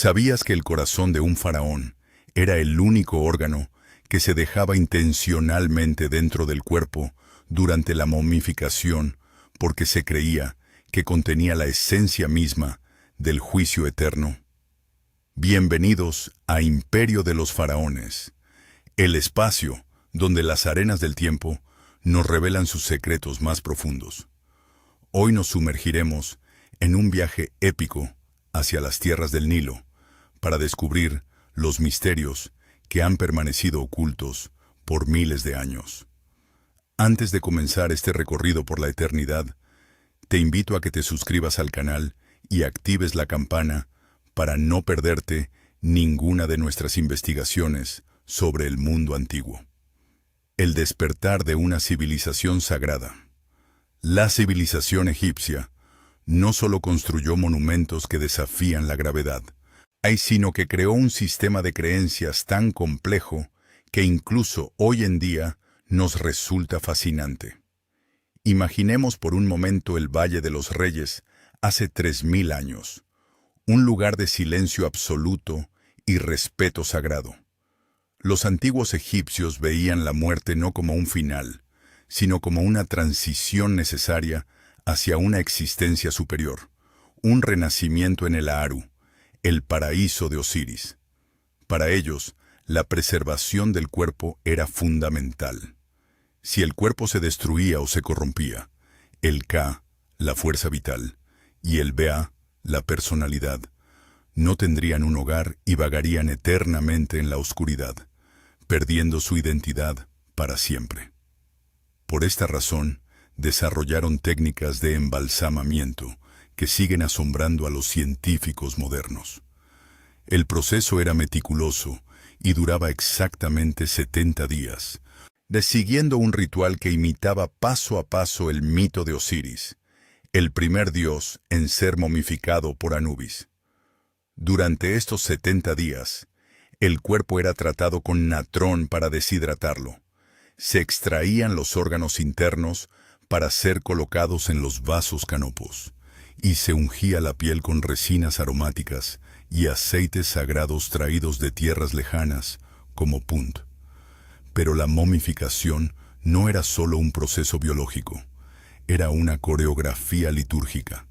¿Sabías que el corazón de un faraón era el único órgano que se dejaba intencionalmente dentro del cuerpo durante la momificación porque se creía que contenía la esencia misma del juicio eterno? Bienvenidos a Imperio de los Faraones, el espacio donde las arenas del tiempo nos revelan sus secretos más profundos. Hoy nos sumergiremos en un viaje épico hacia las tierras del Nilo para descubrir los misterios que han permanecido ocultos por miles de años. Antes de comenzar este recorrido por la eternidad, te invito a que te suscribas al canal y actives la campana para no perderte ninguna de nuestras investigaciones sobre el mundo antiguo. El despertar de una civilización sagrada. La civilización egipcia no solo construyó monumentos que desafían la gravedad, sino que creó un sistema de creencias tan complejo que incluso hoy en día nos resulta fascinante. Imaginemos por un momento el Valle de los Reyes hace 3000 años, un lugar de silencio absoluto y respeto sagrado. Los antiguos egipcios veían la muerte no como un final, sino como una transición necesaria hacia una existencia superior, un renacimiento en el Aaru, el paraíso de Osiris. Para ellos, la preservación del cuerpo era fundamental. Si el cuerpo se destruía o se corrompía, el Ka, la fuerza vital, y el Ba, la personalidad, no tendrían un hogar y vagarían eternamente en la oscuridad, perdiendo su identidad para siempre. Por esta razón, desarrollaron técnicas de embalsamamiento que siguen asombrando a los científicos modernos. El proceso era meticuloso y duraba exactamente 70 días, siguiendo un ritual que imitaba paso a paso el mito de Osiris, el primer dios en ser momificado por Anubis. Durante estos 70 días, el cuerpo era tratado con natrón para deshidratarlo. Se extraían los órganos internos para ser colocados en los vasos canopos, y se ungía la piel con resinas aromáticas y aceites sagrados traídos de tierras lejanas, como Punt. Pero la momificación no era solo un proceso biológico, era una coreografía litúrgica.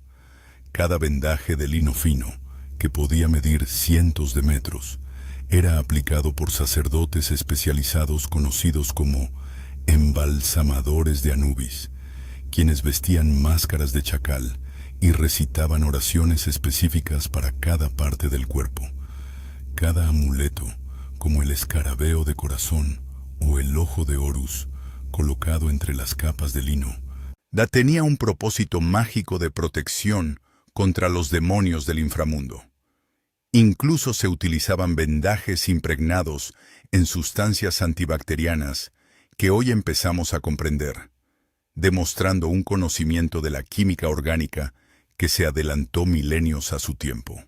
Cada vendaje de lino fino, que podía medir cientos de metros, era aplicado por sacerdotes especializados conocidos como embalsamadores de Anubis, quienes vestían máscaras de chacal y recitaban oraciones específicas para cada parte del cuerpo. Cada amuleto, como el escarabeo de corazón o el ojo de Horus, colocado entre las capas de lino, tenía un propósito mágico de protección contra los demonios del inframundo. Incluso se utilizaban vendajes impregnados en sustancias antibacterianas que hoy empezamos a comprender, demostrando un conocimiento de la química orgánica que se adelantó milenios a su tiempo.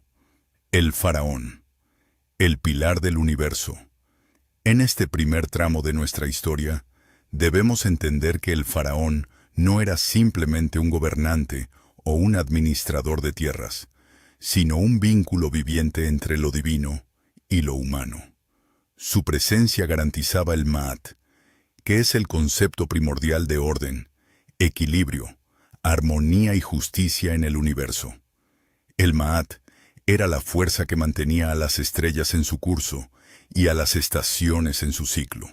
El faraón, el pilar del universo. En este primer tramo de nuestra historia, debemos entender que el faraón no era simplemente un gobernante o un administrador de tierras, sino un vínculo viviente entre lo divino y lo humano. Su presencia garantizaba el Ma'at, que es el concepto primordial de orden, equilibrio, armonía y justicia en el universo. El Ma'at era la fuerza que mantenía a las estrellas en su curso y a las estaciones en su ciclo.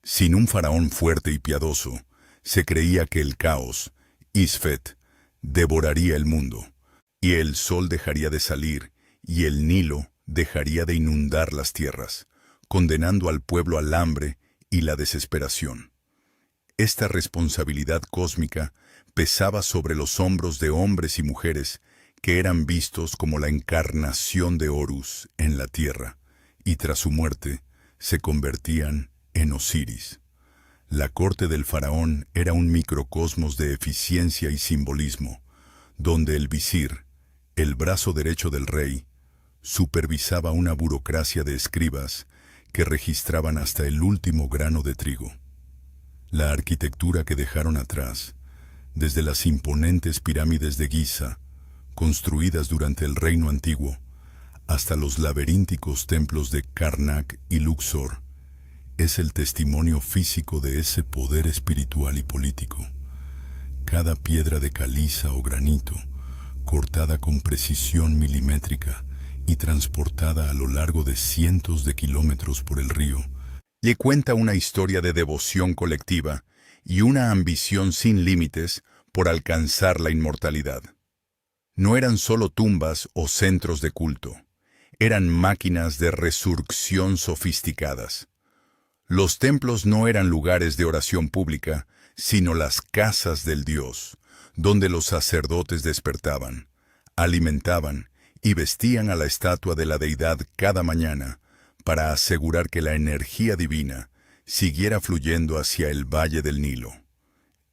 Sin un faraón fuerte y piadoso, se creía que el caos, Isfet, devoraría el mundo, y el sol dejaría de salir, y el Nilo dejaría de inundar las tierras, condenando al pueblo al hambre y la desesperación. Esta responsabilidad cósmica pesaba sobre los hombros de hombres y mujeres que eran vistos como la encarnación de Horus en la tierra, y tras su muerte se convertían en Osiris. La corte del faraón era un microcosmos de eficiencia y simbolismo, donde el visir, el brazo derecho del rey, supervisaba una burocracia de escribas que registraban hasta el último grano de trigo. La arquitectura que dejaron atrás, desde las imponentes pirámides de Giza, construidas durante el Reino Antiguo, hasta los laberínticos templos de Karnak y Luxor, es el testimonio físico de ese poder espiritual y político. Cada piedra de caliza o granito, cortada con precisión milimétrica y transportada a lo largo de cientos de kilómetros por el río, le cuenta una historia de devoción colectiva y una ambición sin límites por alcanzar la inmortalidad. No eran solo tumbas o centros de culto, eran máquinas de resurrección sofisticadas. Los templos no eran lugares de oración pública, sino las casas del Dios, donde los sacerdotes despertaban, alimentaban y vestían a la estatua de la deidad cada mañana para asegurar que la energía divina siguiera fluyendo hacia el valle del Nilo.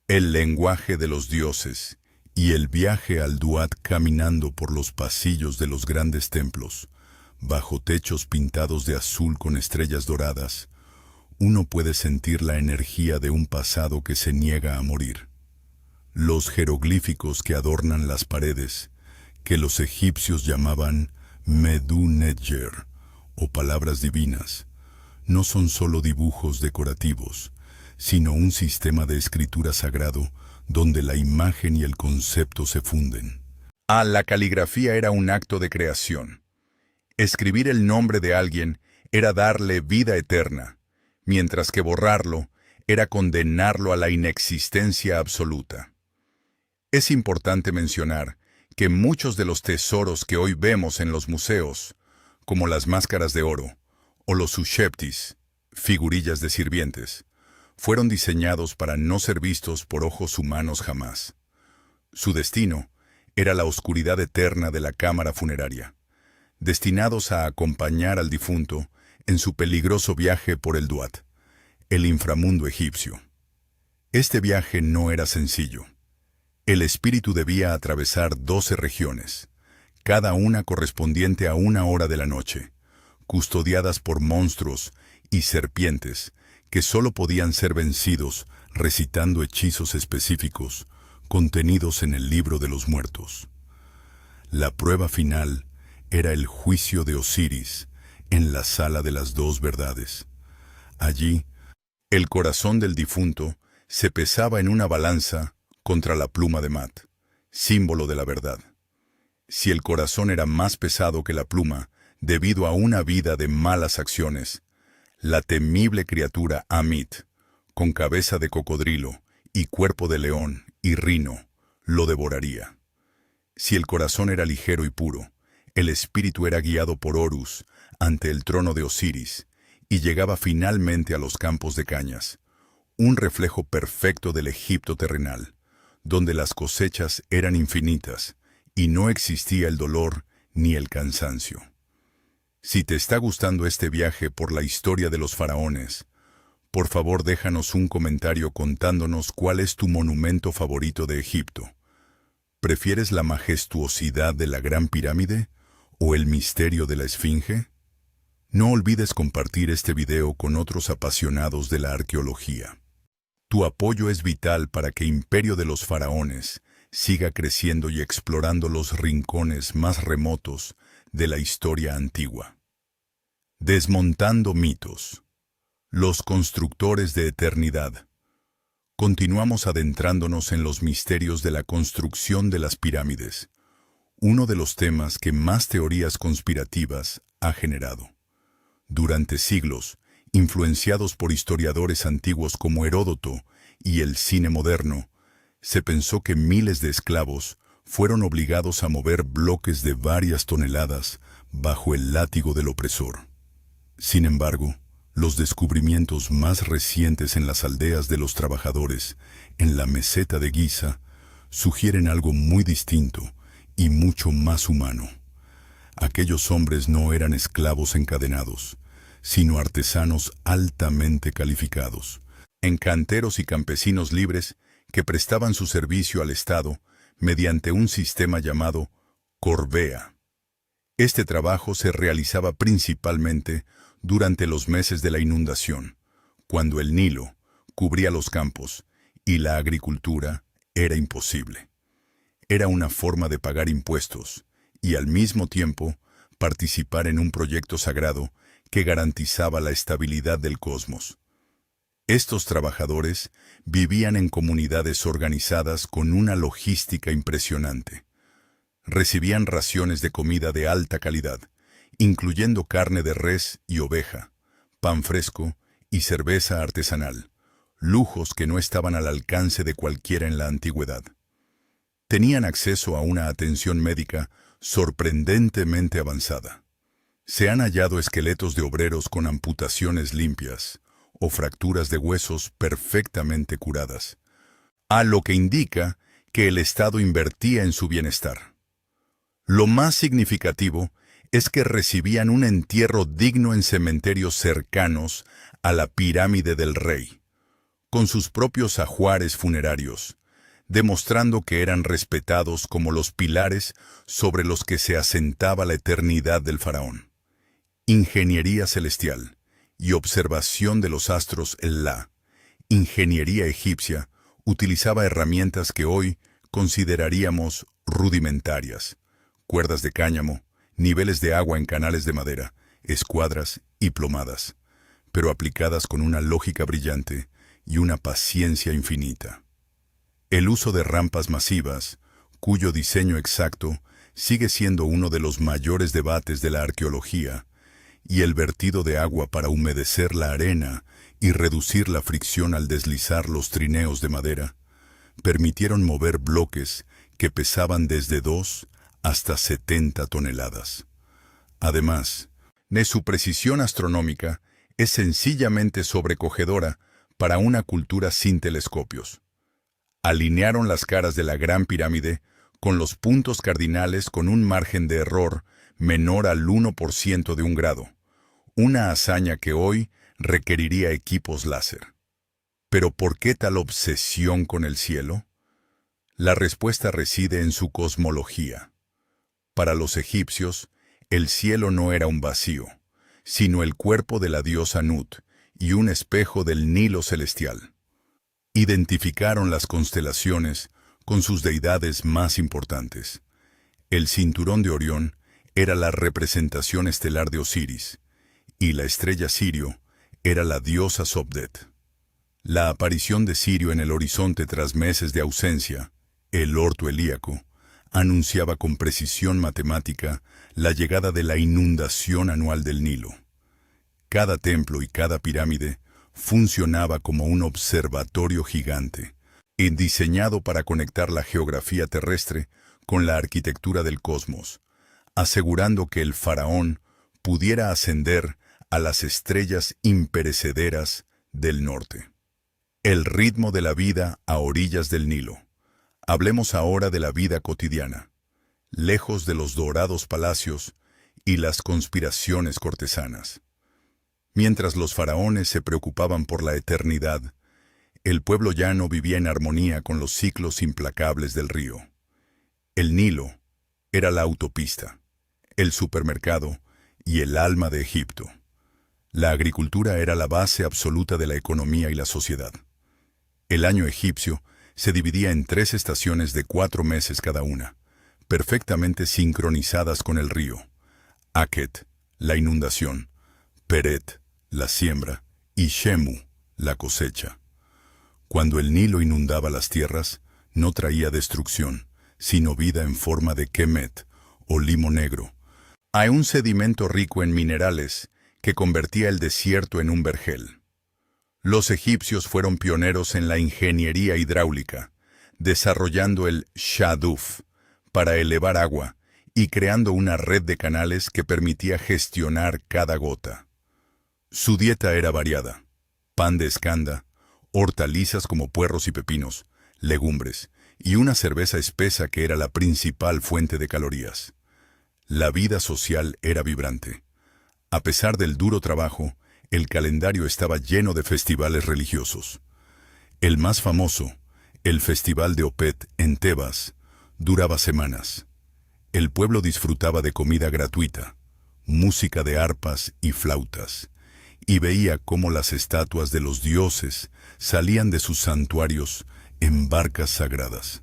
El lenguaje de los dioses y el viaje al Duat caminando por los pasillos de los grandes templos, bajo techos pintados de azul con estrellas doradas, uno puede sentir la energía de un pasado que se niega a morir. Los jeroglíficos que adornan las paredes, que los egipcios llamaban Medu Neter, o palabras divinas, no son solo dibujos decorativos, sino un sistema de escritura sagrado donde la imagen y el concepto se funden. La caligrafía era un acto de creación. Escribir el nombre de alguien era darle vida eterna, mientras que borrarlo era condenarlo a la inexistencia absoluta. Es importante mencionar que muchos de los tesoros que hoy vemos en los museos, como las máscaras de oro o los usheptis, figurillas de sirvientes, fueron diseñados para no ser vistos por ojos humanos jamás. Su destino era la oscuridad eterna de la cámara funeraria, destinados a acompañar al difunto en su peligroso viaje por el Duat, el inframundo egipcio. Este viaje no era sencillo. El espíritu debía atravesar 12 regiones, cada una correspondiente a una hora de la noche, custodiadas por monstruos y serpientes que solo podían ser vencidos recitando hechizos específicos contenidos en el libro de los muertos. La prueba final era el juicio de Osiris en la sala de las dos verdades. Allí, el corazón del difunto se pesaba en una balanza contra la pluma de Mat, símbolo de la verdad. Si el corazón era más pesado que la pluma, debido a una vida de malas acciones, la temible criatura Amit, con cabeza de cocodrilo y cuerpo de león y rino, lo devoraría. Si el corazón era ligero y puro, el espíritu era guiado por Horus ante el trono de Osiris y llegaba finalmente a los campos de cañas, un reflejo perfecto del Egipto terrenal, donde las cosechas eran infinitas y no existía el dolor ni el cansancio. Si te está gustando este viaje por la historia de los faraones, por favor déjanos un comentario contándonos cuál es tu monumento favorito de Egipto. ¿Prefieres la majestuosidad de la Gran Pirámide o el misterio de la Esfinge? No olvides compartir este video con otros apasionados de la arqueología. Tu apoyo es vital para que Imperio de los Faraones siga creciendo y explorando los rincones más remotos de la historia antigua. Desmontando mitos. Los constructores de eternidad. Continuamos adentrándonos en los misterios de la construcción de las pirámides, uno de los temas que más teorías conspirativas ha generado. Durante siglos, influenciados por historiadores antiguos como Heródoto y el cine moderno, se pensó que miles de esclavos fueron obligados a mover bloques de varias toneladas bajo el látigo del opresor. Sin embargo, los descubrimientos más recientes en las aldeas de los trabajadores, en la meseta de Giza, sugieren algo muy distinto y mucho más humano. Aquellos hombres no eran esclavos encadenados, sino artesanos altamente calificados, encanteros y campesinos libres que prestaban su servicio al Estado mediante un sistema llamado corvea. Este trabajo se realizaba principalmente durante los meses de la inundación, cuando el Nilo cubría los campos y la agricultura era imposible. Era una forma de pagar impuestos y al mismo tiempo participar en un proyecto sagrado que garantizaba la estabilidad del cosmos. Estos trabajadores vivían en comunidades organizadas con una logística impresionante. Recibían raciones de comida de alta calidad, incluyendo carne de res y oveja, pan fresco y cerveza artesanal, lujos que no estaban al alcance de cualquiera en la antigüedad. Tenían acceso a una atención médica sorprendentemente avanzada. Se han hallado esqueletos de obreros con amputaciones limpias o fracturas de huesos perfectamente curadas, a lo que indica que el Estado invertía en su bienestar. Lo más significativo es que recibían un entierro digno en cementerios cercanos a la pirámide del rey, con sus propios ajuares funerarios, demostrando que eran respetados como los pilares sobre los que se asentaba la eternidad del faraón. Ingeniería celestial y observación de los astros. La ingeniería egipcia utilizaba herramientas que hoy consideraríamos rudimentarias: cuerdas de cáñamo, niveles de agua en canales de madera, escuadras y plomadas, pero aplicadas con una lógica brillante y una paciencia infinita. El uso de rampas masivas, cuyo diseño exacto sigue siendo uno de los mayores debates de la arqueología, y el vertido de agua para humedecer la arena y reducir la fricción al deslizar los trineos de madera, permitieron mover bloques que pesaban desde 2 hasta 70 toneladas. Además, su precisión astronómica es sencillamente sobrecogedora para una cultura sin telescopios. Alinearon las caras de la Gran Pirámide con los puntos cardinales con un margen de error menor al 1% de un grado, una hazaña que hoy requeriría equipos láser. ¿Pero por qué tal obsesión con el cielo? La respuesta reside en su cosmología. Para los egipcios, el cielo no era un vacío, sino el cuerpo de la diosa Nut y un espejo del Nilo celestial. Identificaron las constelaciones con sus deidades más importantes. El cinturón de Orión era la representación estelar de Osiris, y la estrella Sirio era la diosa Sobdet. La aparición de Sirio en el horizonte tras meses de ausencia, el orto helíaco, anunciaba con precisión matemática la llegada de la inundación anual del Nilo. Cada templo y cada pirámide funcionaba como un observatorio gigante, diseñado para conectar la geografía terrestre con la arquitectura del cosmos, asegurando que el faraón pudiera ascender a las estrellas imperecederas del norte. El ritmo de la vida a orillas del Nilo. Hablemos ahora de la vida cotidiana, lejos de los dorados palacios y las conspiraciones cortesanas. Mientras los faraones se preocupaban por la eternidad, el pueblo llano vivía en armonía con los ciclos implacables del río. El Nilo era la autopista, el supermercado y el alma de Egipto. La agricultura era la base absoluta de la economía y la sociedad. El año egipcio se dividía en 3 estaciones de 4 meses cada una, perfectamente sincronizadas con el río: Akhet, la inundación; Peret, la siembra; y Shemu, la cosecha. Cuando el Nilo inundaba las tierras, no traía destrucción, sino vida en forma de kemet, o limo negro. Hay un sedimento rico en minerales que convertía el desierto en un vergel. Los egipcios fueron pioneros en la ingeniería hidráulica, desarrollando el shaduf para elevar agua y creando una red de canales que permitía gestionar cada gota. Su dieta era variada: pan de escanda, hortalizas como puerros y pepinos, legumbres y una cerveza espesa que era la principal fuente de calorías. La vida social era vibrante. A pesar del duro trabajo, el calendario estaba lleno de festivales religiosos. El más famoso, el Festival de Opet en Tebas, duraba semanas. El pueblo disfrutaba de comida gratuita, música de arpas y flautas, y veía cómo las estatuas de los dioses salían de sus santuarios en barcas sagradas.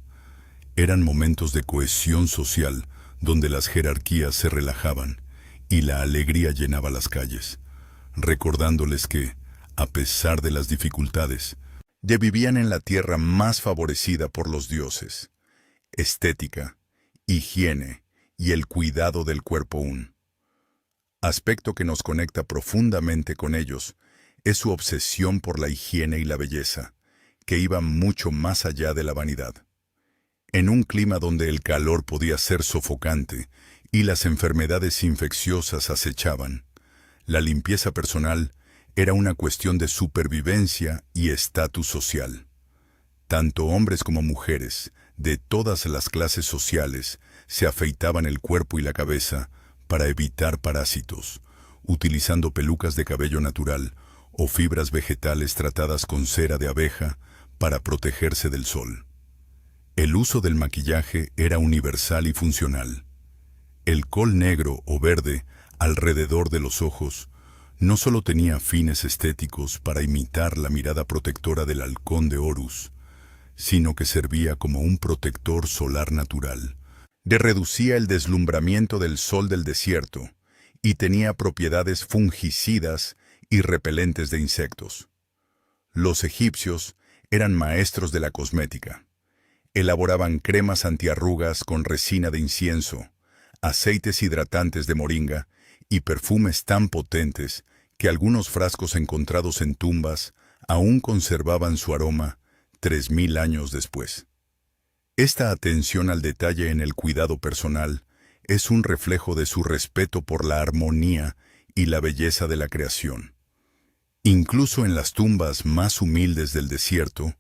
Eran momentos de cohesión social donde las jerarquías se relajaban y la alegría llenaba las calles, recordándoles que, a pesar de las dificultades, ya vivían en la tierra más favorecida por los dioses. Estética, higiene y el cuidado del cuerpo aspecto que nos conecta profundamente con ellos, es su obsesión por la higiene y la belleza, que iba mucho más allá de la vanidad. En un clima donde el calor podía ser sofocante y las enfermedades infecciosas acechaban, la limpieza personal era una cuestión de supervivencia y estatus social. Tanto hombres como mujeres, de todas las clases sociales, se afeitaban el cuerpo y la cabeza para evitar parásitos, utilizando pelucas de cabello natural o fibras vegetales tratadas con cera de abeja para protegerse del sol. El uso del maquillaje era universal y funcional. El col negro o verde alrededor de los ojos no solo tenía fines estéticos para imitar la mirada protectora del halcón de Horus, sino que servía como un protector solar natural, reducía el deslumbramiento del sol del desierto y tenía propiedades fungicidas y repelentes de insectos. Los egipcios eran maestros de la cosmética. Elaboraban cremas antiarrugas con resina de incienso, aceites hidratantes de moringa y perfumes tan potentes que algunos frascos encontrados en tumbas aún conservaban su aroma 3000 años después. Esta atención al detalle en el cuidado personal es un reflejo de su respeto por la armonía y la belleza de la creación. Incluso en las tumbas más humildes del desierto,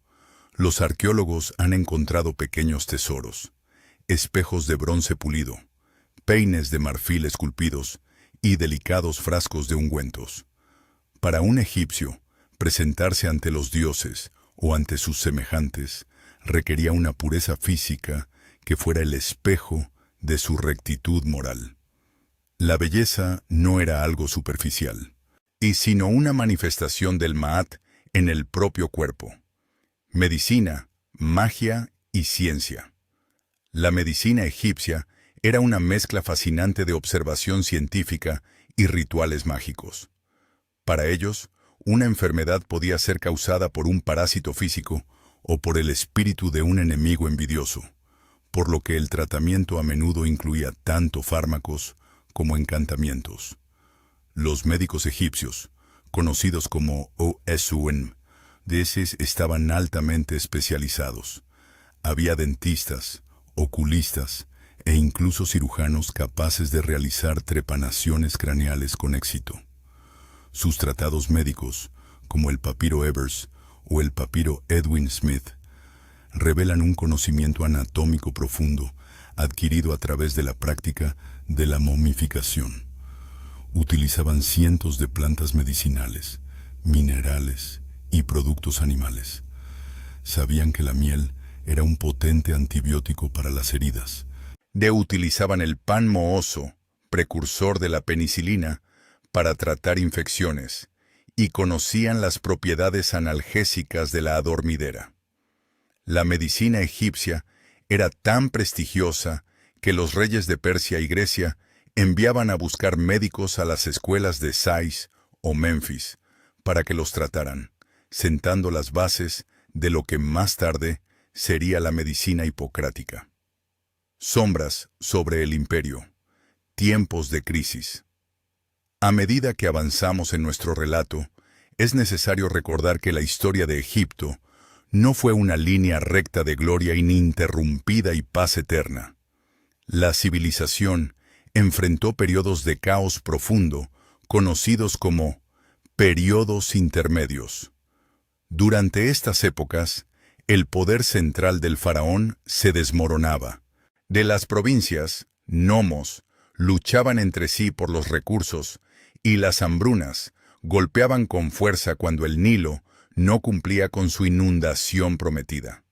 los arqueólogos han encontrado pequeños tesoros, espejos de bronce pulido, peines de marfil esculpidos y delicados frascos de ungüentos. Para un egipcio, presentarse ante los dioses o ante sus semejantes requería una pureza física que fuera el espejo de su rectitud moral. La belleza no era algo superficial, sino una manifestación del Maat en el propio cuerpo. Medicina, magia y ciencia. La medicina egipcia era una mezcla fascinante de observación científica y rituales mágicos. Para ellos, una enfermedad podía ser causada por un parásito físico o por el espíritu de un enemigo envidioso, por lo que el tratamiento a menudo incluía tanto fármacos como encantamientos. Los médicos egipcios, conocidos como Oesuem, estaban altamente especializados. Había dentistas, oculistas e incluso cirujanos capaces de realizar trepanaciones craneales con éxito. Sus tratados médicos, como el papiro Ebers o el papiro Edwin Smith, revelan un conocimiento anatómico profundo adquirido a través de la práctica de la momificación. Utilizaban cientos de plantas medicinales, minerales y productos animales. Sabían que la miel era un potente antibiótico para las heridas. Utilizaban el pan mohoso, precursor de la penicilina, para tratar infecciones, y conocían las propiedades analgésicas de la adormidera. La medicina egipcia era tan prestigiosa que los reyes de Persia y Grecia enviaban a buscar médicos a las escuelas de Sais o Memphis para que los trataran, sentando las bases de lo que más tarde sería la medicina hipocrática. Sombras sobre el imperio. Tiempos de crisis. A medida que avanzamos en nuestro relato, es necesario recordar que la historia de Egipto no fue una línea recta de gloria ininterrumpida y paz eterna. La civilización enfrentó periodos de caos profundo, conocidos como periodos intermedios. Durante estas épocas, el poder central del faraón se desmoronaba. De las provincias, nomos, luchaban entre sí por los recursos, y las hambrunas golpeaban con fuerza cuando el Nilo no cumplía con su inundación prometida.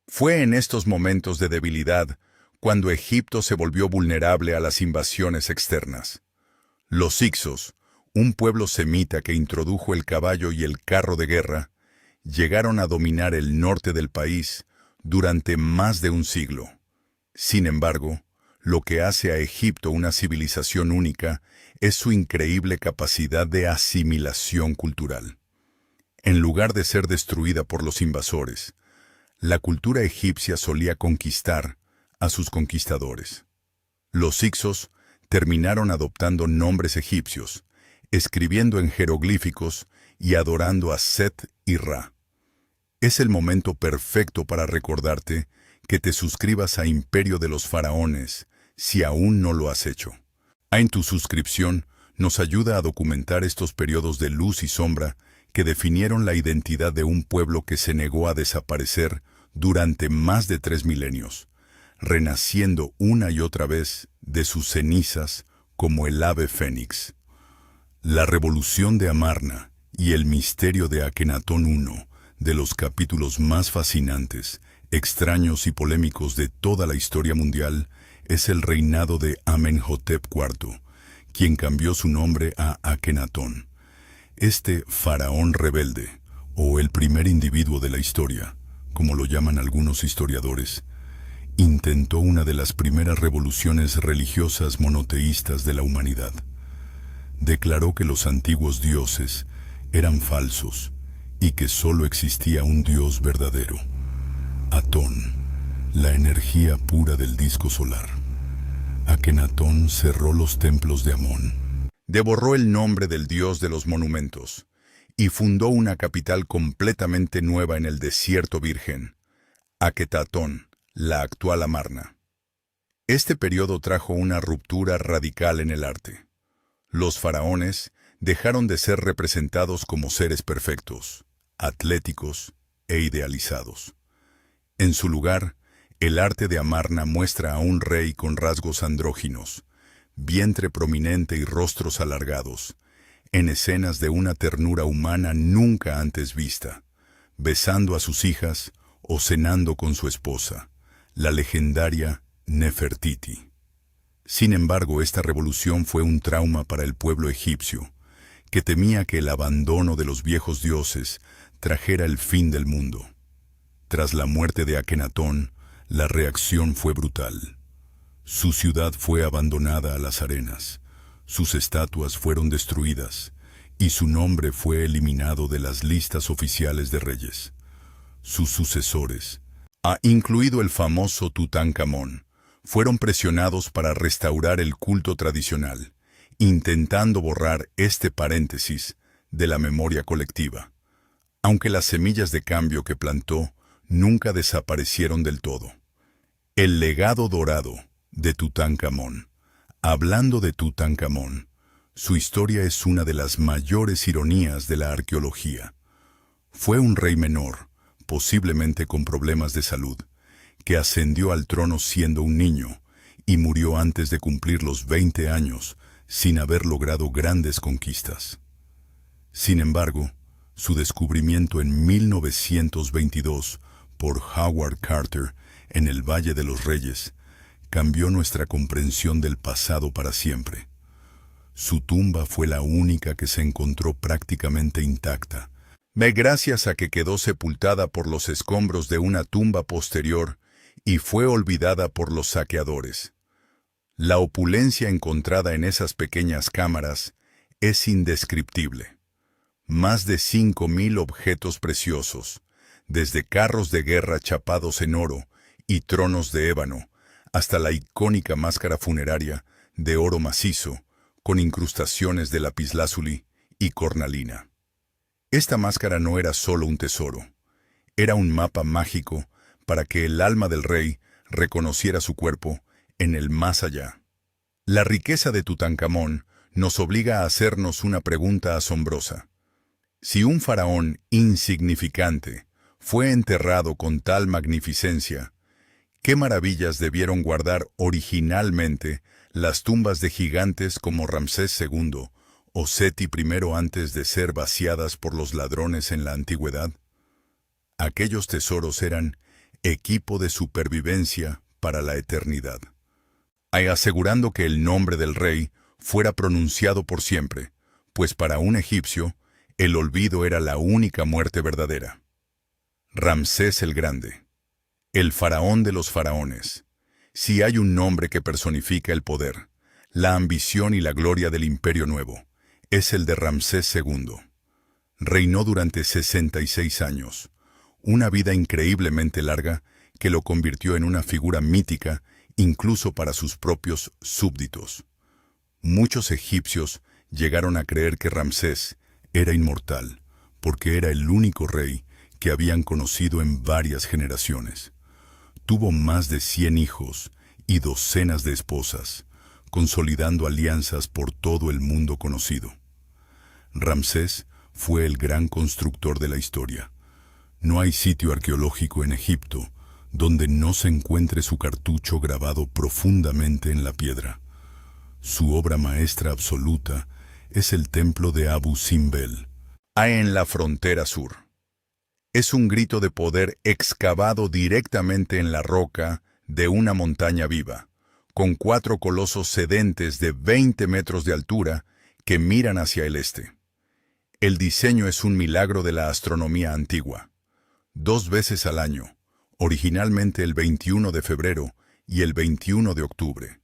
Fue en estos momentos de debilidad cuando Egipto se volvió vulnerable a las invasiones externas. Los Hicsos, un pueblo semita que introdujo el caballo y el carro de guerra, llegaron a dominar el norte del país durante más de un siglo. Sin embargo, Lo que hace a Egipto una civilización única es su increíble capacidad de asimilación cultural. En lugar de ser destruida por los invasores, la cultura egipcia solía conquistar a sus conquistadores. Los hicsos terminaron adoptando nombres egipcios, escribiendo en jeroglíficos y adorando a Set y Ra. Es el momento perfecto para recordarte que te suscribas a Imperio de los Faraones si aún no lo has hecho. En tu suscripción nos ayuda a documentar estos periodos de luz y sombra que definieron la identidad de un pueblo que se negó a desaparecer durante más de 3 milenios, renaciendo una y otra vez de sus cenizas como el ave fénix. La revolución de Amarna y el misterio de Akenatón I, de los capítulos más fascinantes, extraños y polémicos de toda la historia mundial, es el reinado de Amenhotep IV, quien cambió su nombre a Akenatón. Este faraón rebelde, o el primer individuo de la historia, como lo llaman algunos historiadores, intentó una de las primeras revoluciones religiosas monoteístas de la humanidad. Declaró que los antiguos dioses eran falsos y que solo existía un Dios verdadero, Atón, la energía pura del disco solar. Akenatón cerró los templos de Amón, devorró el nombre del dios de los monumentos y fundó una capital completamente nueva en el desierto virgen, Aketatón, la actual Amarna. Este periodo trajo una ruptura radical en el arte. Los faraones dejaron de ser representados como seres perfectos, atléticos e idealizados. En su lugar, el arte de Amarna muestra a un rey con rasgos andróginos, vientre prominente y rostros alargados, en escenas de una ternura humana nunca antes vista, besando a sus hijas o cenando con su esposa, la legendaria Nefertiti. Sin embargo, esta revolución fue un trauma para el pueblo egipcio, que temía que el abandono de los viejos dioses trajera el fin del mundo. Tras la muerte de Akenatón, la reacción fue brutal. Su ciudad fue abandonada a las arenas, sus estatuas fueron destruidas y su nombre fue eliminado de las listas oficiales de reyes. Sus sucesores, incluido el famoso Tutankamón, fueron presionados para restaurar el culto tradicional, intentando borrar este paréntesis de la memoria colectiva. Aunque las semillas de cambio que plantó nunca desaparecieron del todo. El legado dorado de Tutankamón. Hablando de Tutankamón, su historia es una de las mayores ironías de la arqueología. Fue un rey menor, posiblemente con problemas de salud, que ascendió al trono siendo un niño y murió antes de cumplir los 20 años sin haber logrado grandes conquistas. Sin embargo, su descubrimiento en 1922 por Howard Carter en el Valle de los Reyes cambió nuestra comprensión del pasado para siempre. Su tumba fue la única que se encontró prácticamente intacta, gracias a que quedó sepultada por los escombros de una tumba posterior y fue olvidada por los saqueadores. La opulencia encontrada en esas pequeñas cámaras es indescriptible. Más de 5,000 objetos preciosos, desde carros de guerra chapados en oro y tronos de ébano, hasta la icónica máscara funeraria de oro macizo, con incrustaciones de lapislázuli y cornalina. Esta máscara no era solo un tesoro, era un mapa mágico para que el alma del rey reconociera su cuerpo en el más allá. La riqueza de Tutankamón nos obliga a hacernos una pregunta asombrosa. Si un faraón insignificante fue enterrado con tal magnificencia, ¿qué maravillas debieron guardar originalmente las tumbas de gigantes como Ramsés II o Seti I antes de ser vaciadas por los ladrones en la antigüedad? Aquellos tesoros eran equipo de supervivencia para la eternidad, asegurando que el nombre del rey fuera pronunciado por siempre, pues para un egipcio, el olvido era la única muerte verdadera. Ramsés el Grande, el faraón de los faraones, Si hay un nombre que personifica el poder, la ambición y la gloria del Imperio Nuevo, es el de Ramsés II. Reinó durante 66 años, una vida increíblemente larga que lo convirtió en una figura mítica incluso para sus propios súbditos. Muchos egipcios llegaron a creer que Ramsés era inmortal, porque era el único rey que habían conocido en varias generaciones. Tuvo más de 100 hijos y docenas de esposas, consolidando alianzas por todo el mundo conocido. Ramsés fue el gran constructor de la historia. No hay sitio arqueológico en Egipto donde no se encuentre su cartucho grabado profundamente en la piedra. Su obra maestra absoluta es el templo de Abu Simbel, en la frontera sur. Es un grito de poder excavado directamente en la roca de una montaña viva, con 4 colosos sedentes de 20 metros de altura que miran hacia el este. El diseño es un milagro de la astronomía antigua. 2 veces al año, originalmente el 21 de febrero y el 21 de octubre.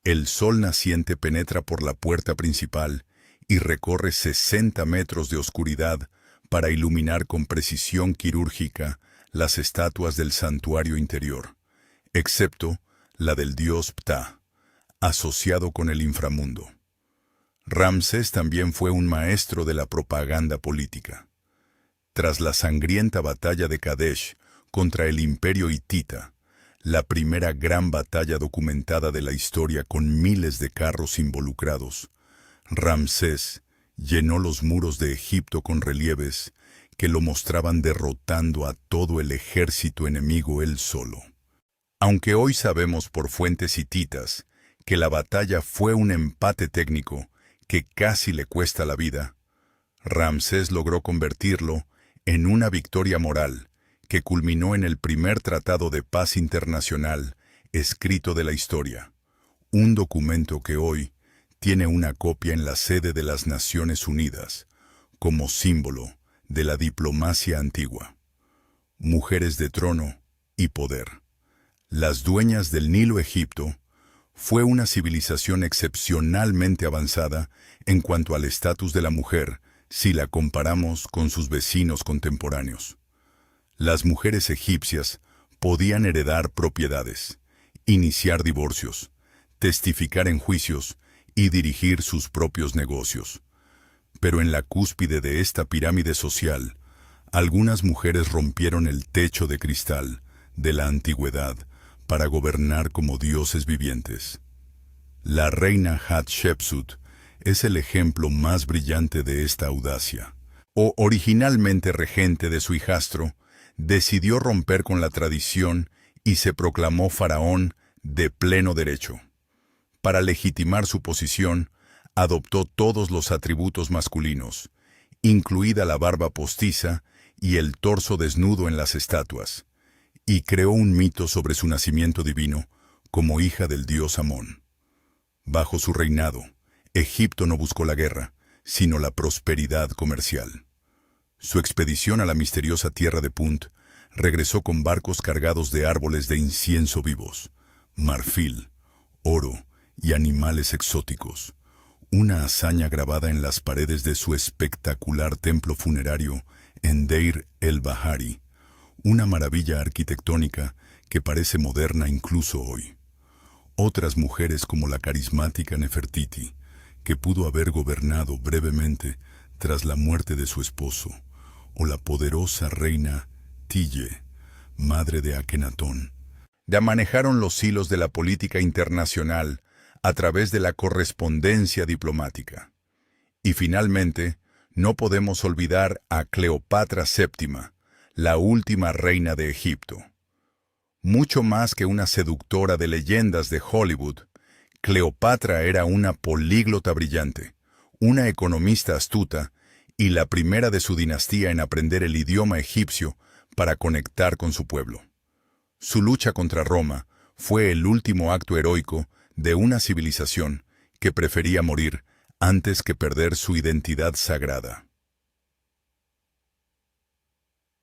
El sol naciente penetra por la puerta principal y recorre 60 metros de oscuridad para iluminar con precisión quirúrgica las estatuas del santuario interior, excepto la del dios Ptah, asociado con el inframundo. Ramsés también fue un maestro de la propaganda política. Tras la sangrienta batalla de Kadesh contra el imperio hitita, la primera gran batalla documentada de la historia con miles de carros involucrados, Ramsés llenó los muros de Egipto con relieves que lo mostraban derrotando a todo el ejército enemigo él solo. Aunque hoy sabemos por fuentes hititas que la batalla fue un empate técnico que casi le cuesta la vida, Ramsés logró convertirlo en una victoria moral que culminó en el primer tratado de paz internacional escrito de la historia, un documento que hoy tiene una copia en la sede de las Naciones Unidas, como símbolo de la diplomacia antigua. Mujeres de trono y poder. Las dueñas del Nilo Egipto fue una civilización excepcionalmente avanzada en cuanto al estatus de la mujer si la comparamos con sus vecinos contemporáneos. Las mujeres egipcias podían heredar propiedades, iniciar divorcios, testificar en juicios y dirigir sus propios negocios. Pero en la cúspide de esta pirámide social, algunas mujeres rompieron el techo de cristal de la antigüedad para gobernar como dioses vivientes. La reina Hatshepsut es el ejemplo más brillante de esta audacia. Originalmente regente de su hijastro, decidió romper con la tradición y se proclamó faraón de pleno derecho. Para legitimar su posición, adoptó todos los atributos masculinos, incluida la barba postiza y el torso desnudo en las estatuas, y creó un mito sobre su nacimiento divino como hija del dios Amón. Bajo su reinado, Egipto no buscó la guerra, sino la prosperidad comercial. Su expedición a la misteriosa tierra de Punt regresó con barcos cargados de árboles de incienso vivos, marfil, oro y animales exóticos, una hazaña grabada en las paredes de su espectacular templo funerario en Deir el-Bahari, una maravilla arquitectónica que parece moderna incluso hoy. Otras mujeres como la carismática Nefertiti, que pudo haber gobernado brevemente tras la muerte de su esposo, o la poderosa reina Tille, madre de Akenatón, ya manejaron los hilos de la política internacional a través de la correspondencia diplomática. Y finalmente, no podemos olvidar a Cleopatra VII, la última reina de Egipto. Mucho más que una seductora de leyendas de Hollywood, Cleopatra era una políglota brillante, una economista astuta y la primera de su dinastía en aprender el idioma egipcio para conectar con su pueblo. Su lucha contra Roma fue el último acto heroico de una civilización que prefería morir antes que perder su identidad sagrada.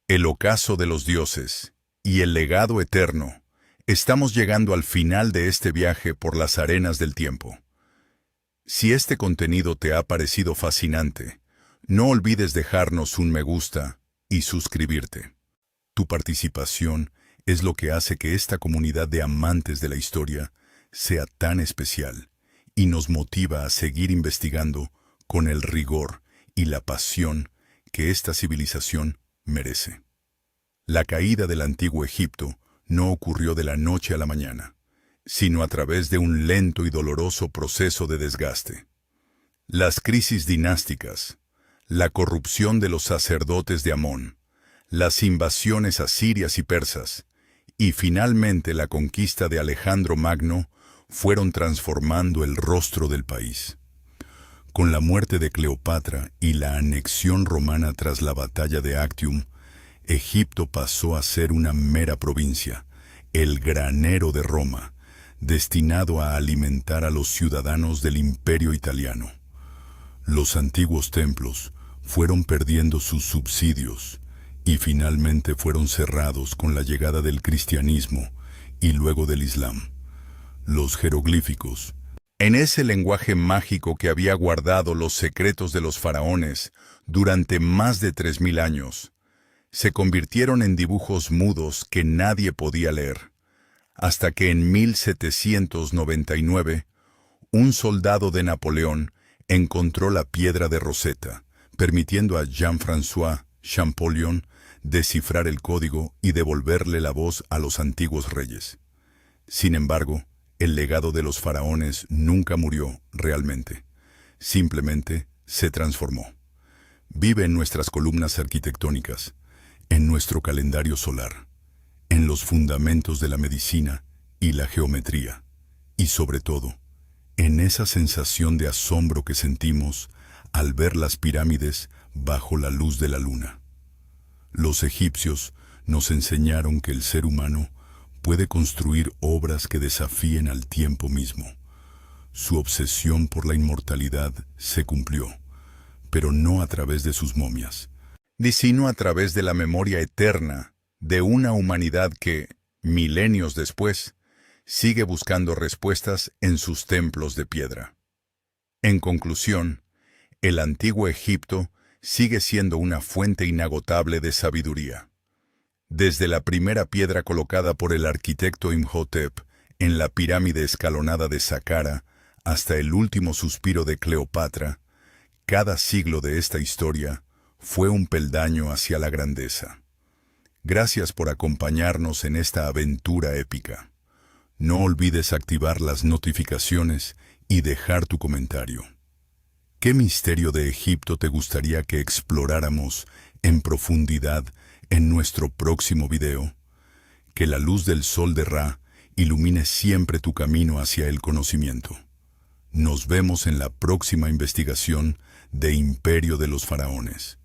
El ocaso de los dioses y el legado eterno Estamos llegando al final de este viaje por las arenas del tiempo. Si este contenido te ha parecido fascinante, no olvides dejarnos un me gusta y suscribirte. Tu participación es lo que hace que esta comunidad de amantes de la historia sea tan especial y nos motiva a seguir investigando con el rigor y la pasión que esta civilización merece. La caída del antiguo Egipto no ocurrió de la noche a la mañana, sino a través de un lento y doloroso proceso de desgaste. Las crisis dinásticas, la corrupción de los sacerdotes de Amón, las invasiones asirias y persas, y finalmente la conquista de Alejandro Magno fueron transformando el rostro del país. Con la muerte de Cleopatra y la anexión romana tras la batalla de Actium, Egipto pasó a ser una mera provincia, el granero de Roma, destinado a alimentar a los ciudadanos del Imperio italiano. Los antiguos templos fueron perdiendo sus subsidios y finalmente fueron cerrados con la llegada del cristianismo y luego del Islam. Los jeroglíficos, en ese lenguaje mágico que había guardado los secretos de los faraones durante más de 3000 años, se convirtieron en dibujos mudos que nadie podía leer, hasta que en 1799, un soldado de Napoleón encontró la piedra de Rosetta, permitiendo a Jean-François Champollion descifrar el código y devolverle la voz a los antiguos reyes. Sin embargo, el legado de los faraones nunca murió realmente, simplemente se transformó. Vive en nuestras columnas arquitectónicas, en nuestro calendario solar, en los fundamentos de la medicina y la geometría, y sobre todo, en esa sensación de asombro que sentimos al ver las pirámides bajo la luz de la luna. Los egipcios nos enseñaron que el ser humano puede construir obras que desafíen al tiempo mismo. Su obsesión por la inmortalidad se cumplió, pero no a través de sus momias, sino a través de la memoria eterna de una humanidad que, milenios después, sigue buscando respuestas en sus templos de piedra. En conclusión, el antiguo Egipto sigue siendo una fuente inagotable de sabiduría. Desde la primera piedra colocada por el arquitecto Imhotep en la pirámide escalonada de Saqqara hasta el último suspiro de Cleopatra, cada siglo de esta historia fue un peldaño hacia la grandeza. Gracias por acompañarnos en esta aventura épica. No olvides activar las notificaciones y dejar tu comentario. ¿Qué misterio de Egipto te gustaría que exploráramos en profundidad en nuestro próximo video? Que la luz del sol de Ra ilumine siempre tu camino hacia el conocimiento. Nos vemos en la próxima investigación de Imperio de los Faraones.